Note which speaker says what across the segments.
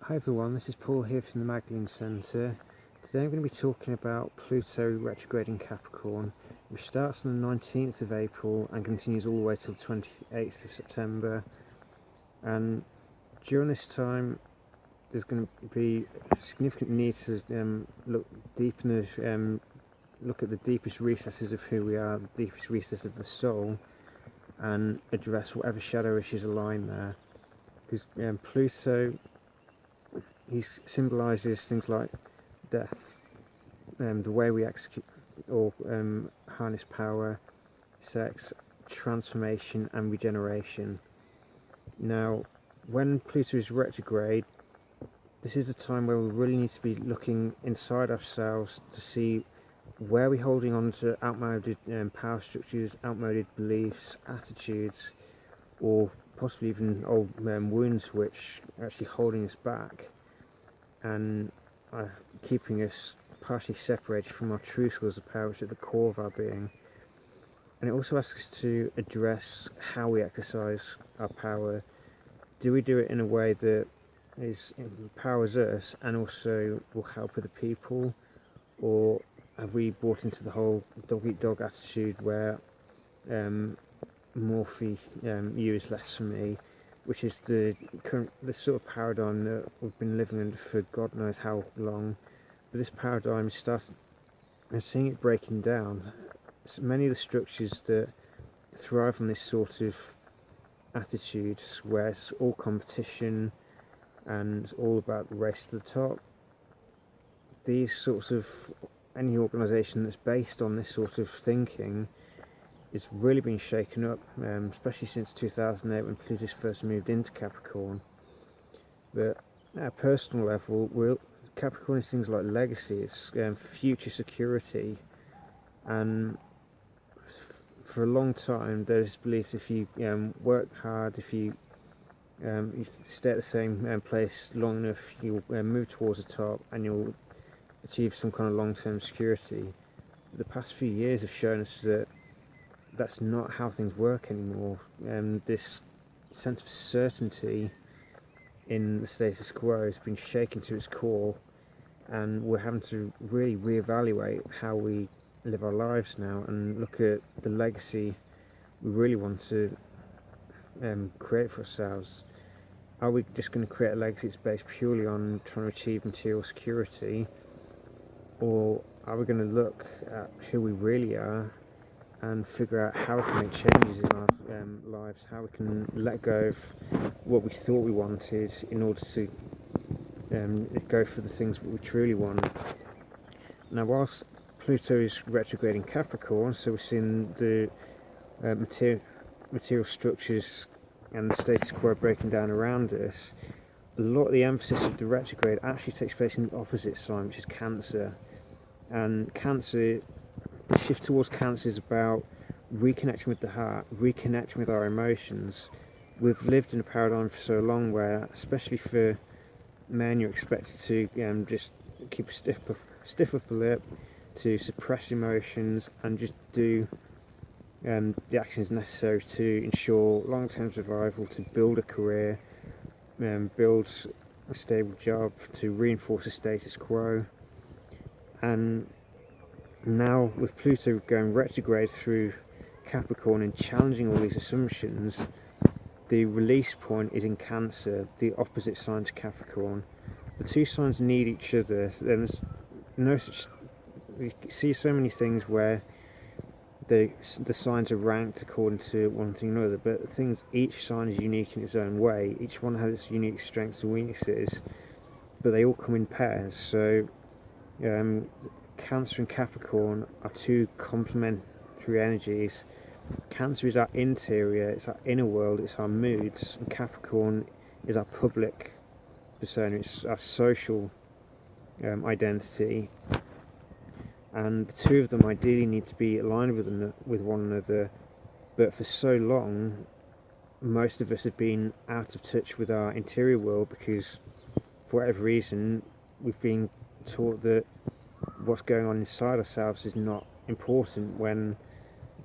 Speaker 1: Hi everyone, this is Paul here from the Magdalene Centre. Today I'm going to be talking about Pluto retrograde in Capricorn, which starts on the 19th of April and continues all the way till the 28th of September. And during this time there's going to be a significant need to look deep in the, look at the deepest recesses of who we are, the deepest recesses of the soul, and address whatever shadow issues are lying there. Because Pluto, he symbolises things like death, the way we execute or harness power, sex, transformation and regeneration. Now, when Pluto is retrograde, this is a time where we really need to be looking inside ourselves to see where we're holding on to outmoded power structures, outmoded beliefs, attitudes, or possibly even old wounds which are actually holding us back and keeping us partially separated from our true source of power, which is at the core of our being. And it also asks us to address how we exercise our power. Do we do it in a way that empowers us and also will help other people, or have we bought into the whole dog-eat-dog attitude where more for you is less for me, which is the sort of paradigm that we've been living under for God knows how long. But this paradigm started, and seeing it breaking down. So many of the structures that thrive on this sort of attitude, where it's all competition and it's all about the race to the top, these sorts of, any organisation that's based on this sort of thinking, it's really been shaken up, especially since 2008 when Pluto first moved into Capricorn. But at a personal level, Capricorn is things like legacy, it's future security, and for a long time there's belief if you work hard, if you stay at the same place long enough, you'll move towards the top and you'll achieve some kind of long-term security. But the past few years have shown us that that's not how things work anymore. This sense of certainty in the status quo has been shaken to its core, and we're having to really reevaluate how we live our lives now and look at the legacy we really want to create for ourselves. Are we just going to create a legacy that's based purely on trying to achieve material security, or are we going to look at who we really are and figure out how we can make changes in our lives, how we can let go of what we thought we wanted in order to go for the things that we truly want. Now, whilst Pluto is retrograde in Capricorn, so we're seeing the material structures and the status quo breaking down around us, a lot of the emphasis of the retrograde actually takes place in the opposite sign, which is Cancer. And Cancer, the shift towards Cancer is about reconnecting with the heart, reconnecting with our emotions. We've lived in a paradigm for so long where, especially for men, you're expected to just keep a stiff upper lip, to suppress emotions and just do the actions necessary to ensure long-term survival, to build a career, build a stable job, to reinforce a status quo. And now with Pluto going retrograde through Capricorn and challenging all these assumptions, the release point is in Cancer, the opposite sign to Capricorn. The two signs need each other. There's no such, we see so many things where the signs are ranked according to one thing or another, but the thing is, each sign is unique in its own way. Each one has its unique strengths and weaknesses, but they all come in pairs. So Cancer and Capricorn are two complementary energies. Cancer is our interior, it's our inner world, it's our moods, and Capricorn is our public persona, it's our social identity. And the two of them ideally need to be aligned with one another, but for so long most of us have been out of touch with our interior world because for whatever reason we've been taught that what's going on inside ourselves is not important, when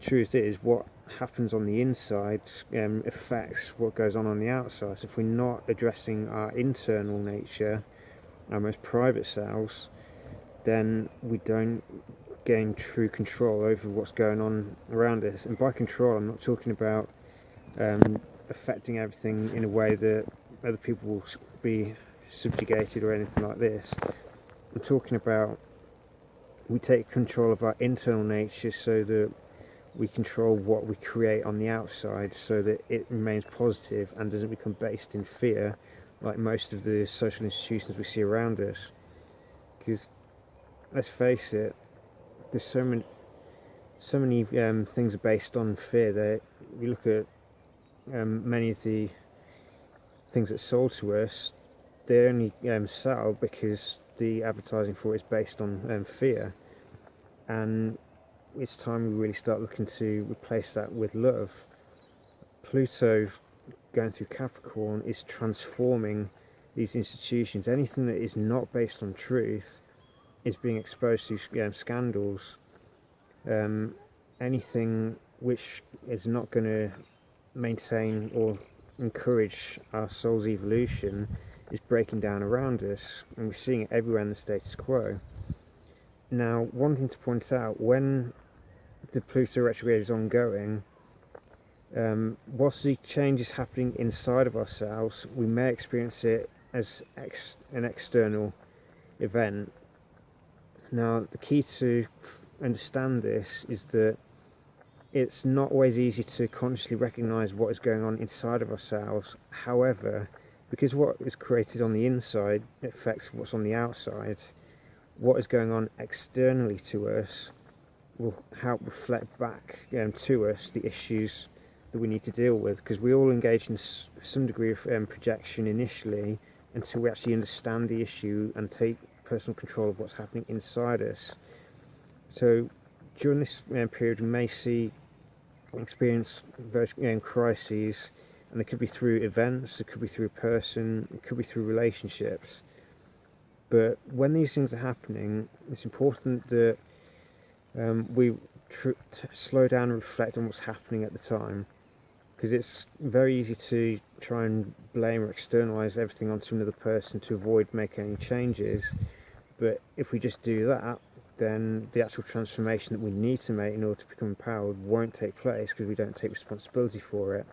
Speaker 1: truth is, what happens on the inside affects what goes on the outside. So if we're not addressing our internal nature, our most private selves, then we don't gain true control over what's going on around us. And by control, I'm not talking about affecting everything in a way that other people will be subjugated or anything like this. I'm talking about we take control of our internal nature so that we control what we create on the outside, so that it remains positive and doesn't become based in fear like most of the social institutions we see around us. Because let's face it, there's so many things are based on fear. That you look at many of the things that are sold to us, they only sell because the advertising for it is based on fear. And it's time we really start looking to replace that with love. Pluto going through Capricorn is transforming these institutions. Anything that is not based on truth is being exposed to scandals. Anything which is not going to maintain or encourage our soul's evolution is breaking down around us, and we're seeing it everywhere in the status quo. Now, one thing to point out, when the Pluto retrograde is ongoing, whilst the change is happening inside of ourselves, we may experience it as an external event. Now, the key to understand this is that it's not always easy to consciously recognise what is going on inside of ourselves. However, because what is created on the inside affects what's on the outside, what is going on externally to us will help reflect back to us the issues that we need to deal with, because we all engage in some degree of projection initially until we actually understand the issue and take personal control of what's happening inside us. So during this period we may experience various crises, and it could be through events, it could be through a person, it could be through relationships. But when these things are happening, it's important that we slow down and reflect on what's happening at the time, because it's very easy to try and blame or externalise everything onto another person to avoid making any changes. But if we just do that, then the actual transformation that we need to make in order to become empowered won't take place, because we don't take responsibility for it.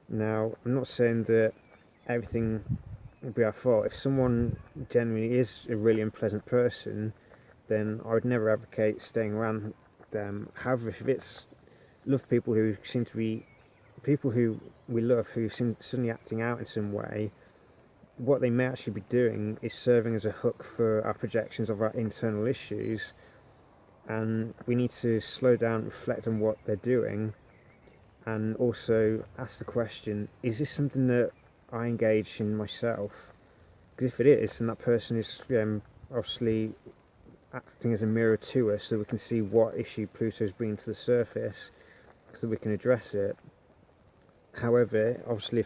Speaker 1: Now, I'm not saying that everything will be our fault. If someone genuinely is a really unpleasant person, then I would never advocate staying around them. However, if it's people who seem to be people who we love, who seem suddenly acting out in some way, what they may actually be doing is serving as a hook for our projections of our internal issues, and we need to slow down, reflect on what they're doing, and also ask the question, is this something that I engage in myself? Because if it is, then that person is obviously acting as a mirror to us, so we can see what issue Pluto is bringing to the surface, so we can address it. However, obviously,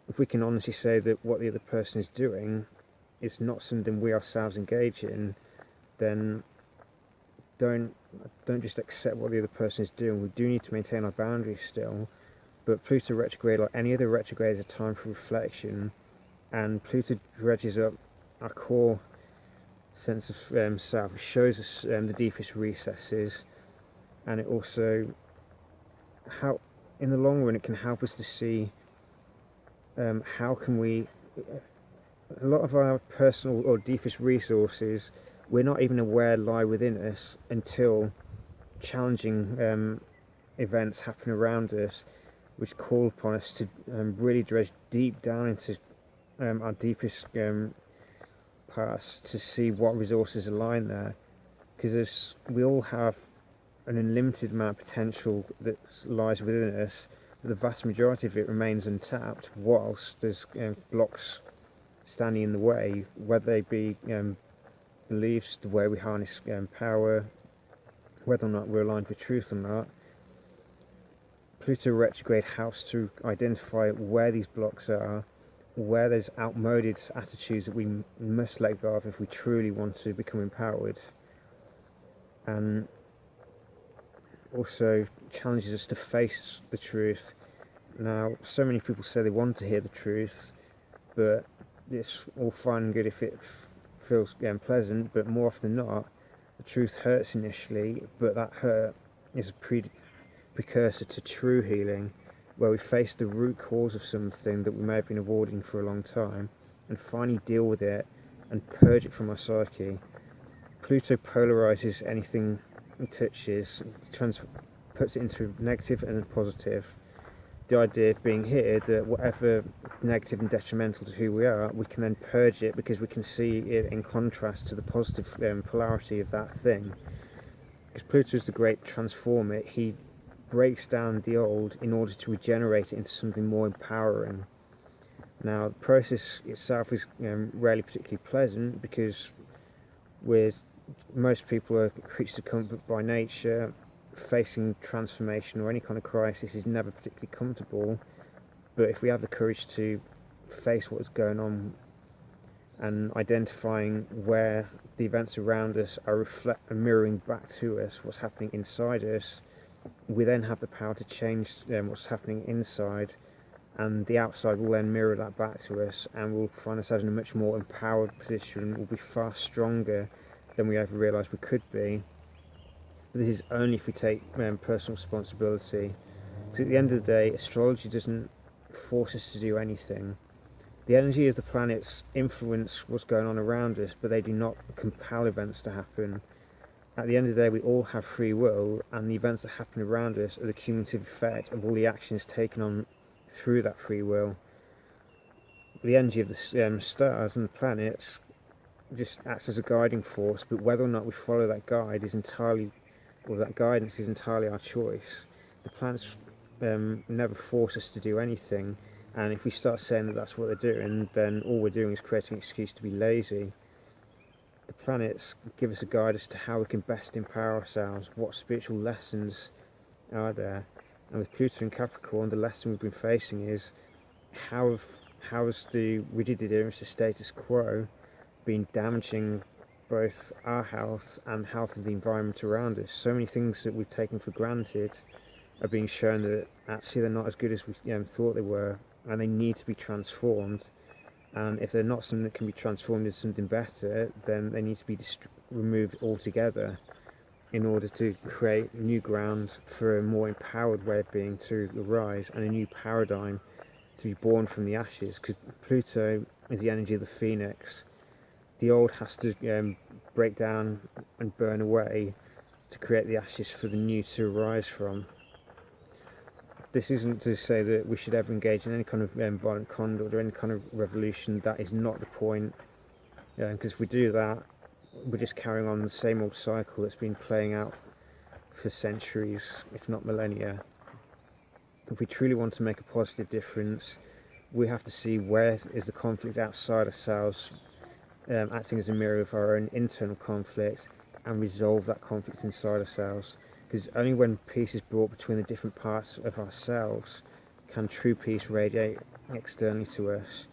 Speaker 1: if we can honestly say that what the other person is doing is not something we ourselves engage in, then don't just accept what the other person is doing. We do need to maintain our boundaries still, but Pluto retrograde, like any other retrograde, is a time for reflection, and Pluto dredges up our core sense of self. It shows us the deepest recesses, and it also, how in the long run, it can help us to see how can we, a lot of our personal or deepest resources we're not even aware lie within us until challenging events happen around us, which call upon us to really dredge deep down into our deepest parts to see what resources are lying there, because we all have an unlimited amount of potential that lies within us. The vast majority of it remains untapped, whilst there's blocks standing in the way, whether they be beliefs, the way we harness power, whether or not we're aligned with truth or not. Pluto retrograde helps to identify where these blocks are, where there's outmoded attitudes that we must let go of if we truly want to become empowered. And also challenges us to face the truth. Now, so many people say they want to hear the truth, but it's all fine and good if it feels pleasant, but more often than not, the truth hurts initially, but that hurt is a precursor to true healing, where we face the root cause of something that we may have been avoiding for a long time, and finally deal with it and purge it from our psyche. Pluto polarizes anything it touches, puts it into negative and positive. The idea being here that whatever negative and detrimental to who we are, we can then purge it because we can see it in contrast to the positive polarity of that thing. Because Pluto is the great transformer, he breaks down the old in order to regenerate it into something more empowering. Now, the process itself is rarely particularly pleasant because most people are creatures of comfort by nature. Facing transformation or any kind of crisis is never particularly comfortable, but if we have the courage to face what's going on and identifying where the events around us are mirroring back to us what's happening inside us, we then have the power to change what's happening inside, and the outside will then mirror that back to us, and we'll find ourselves in a much more empowered position. We'll be far stronger than we ever realised we could be. This is only if we take personal responsibility, because at the end of the day, astrology doesn't force us to do anything. The energy of the planets influence what's going on around us, but they do not compel events to happen. At the end of the day, we all have free will, and the events that happen around us are the cumulative effect of all the actions taken on through that free will. The energy of the stars and the planets just acts as a guiding force, but whether or not we follow that guide is that guidance is entirely our choice. The planets never force us to do anything, and if we start saying that that's what they're doing, then all we're doing is creating an excuse to be lazy. The planets give us a guide as to how we can best empower ourselves, what spiritual lessons are there. And with Pluto in Capricorn, the lesson we've been facing is how has the rigidity of the status quo been damaging both our health and health of the environment around us. So many things that we've taken for granted are being shown that actually they're not as good as we thought they were, and they need to be transformed. And if they're not something that can be transformed into something better, then they need to be removed altogether in order to create new ground for a more empowered way of being to arise, and a new paradigm to be born from the ashes, because Pluto is the energy of the phoenix. The old has to break down and burn away to create the ashes for the new to arise from. This isn't to say that we should ever engage in any kind of violent conduct or any kind of revolution. That is not the point, because if we do that, we're just carrying on the same old cycle that's been playing out for centuries, if not millennia. If we truly want to make a positive difference, we have to see where is the conflict outside ourselves, acting as a mirror of our own internal conflict, and resolve that conflict inside ourselves. Because only when peace is brought between the different parts of ourselves can true peace radiate externally to us.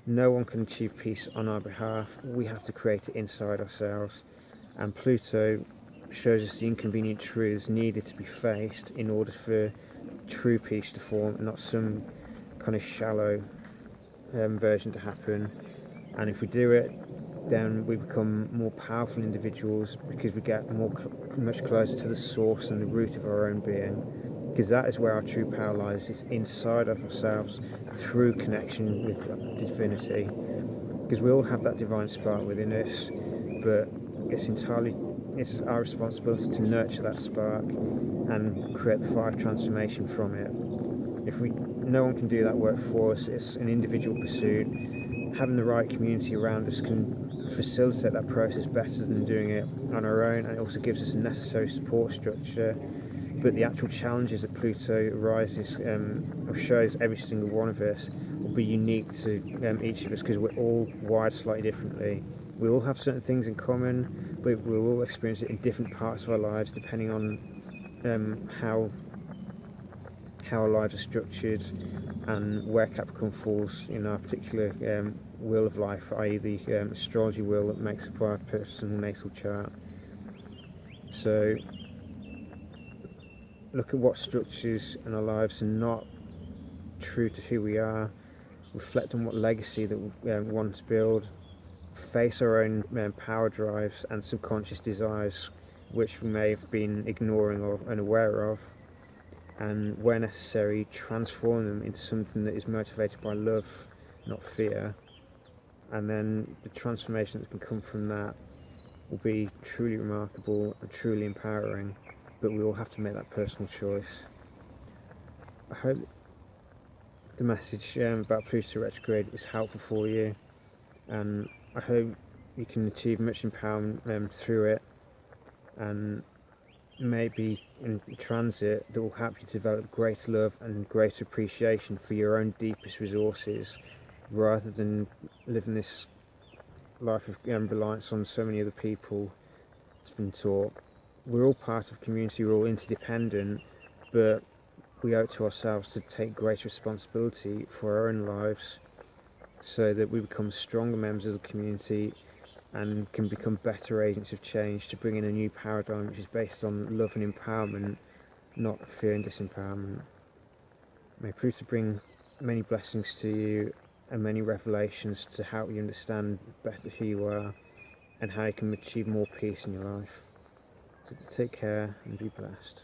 Speaker 1: No one can achieve peace on our behalf. We have to create it inside ourselves. And Pluto shows us the inconvenient truths needed to be faced in order for true peace to form, and not some kind of shallow version to happen. And if we do it, then we become more powerful individuals, because we get much closer to the source and the root of our own being, because that is where our true power lies. It's inside of ourselves through connection with divinity, because we all have that divine spark within us, but it's our responsibility to nurture that spark and create the fire of transformation from it. No one can do that work for us. It's an individual pursuit. Having the right community around us can facilitate that process better than doing it on our own, and it also gives us a necessary support structure. But the actual challenges that Pluto arises or shows every single one of us will be unique to each of us, because we're all wired slightly differently. We all have certain things in common, but we'll all experience it in different parts of our lives depending on how our lives are structured and where Capricorn falls in our particular wheel of life, i.e. the astrology wheel that makes up our personal natal chart. So look at what structures in our lives are not true to who we are, reflect on what legacy that we want to build, face our own power drives and subconscious desires which we may have been ignoring or unaware of, and where necessary transform them into something that is motivated by love, not fear. And then the transformation that can come from that will be truly remarkable and truly empowering, but we all have to make that personal choice. I hope the message about Pluto retrograde is helpful for you, and I hope you can achieve much empowerment through it, and maybe in transit that will help you to develop greater love and greater appreciation for your own deepest resources, rather than living this life of reliance on so many other people. It's been taught. We're all part of community, we're all interdependent, but we owe it to ourselves to take greater responsibility for our own lives so that we become stronger members of the community and can become better agents of change to bring in a new paradigm which is based on love and empowerment, not fear and disempowerment. May Pluto bring many blessings to you and many revelations to help you understand better who you are and how you can achieve more peace in your life. So take care and be blessed.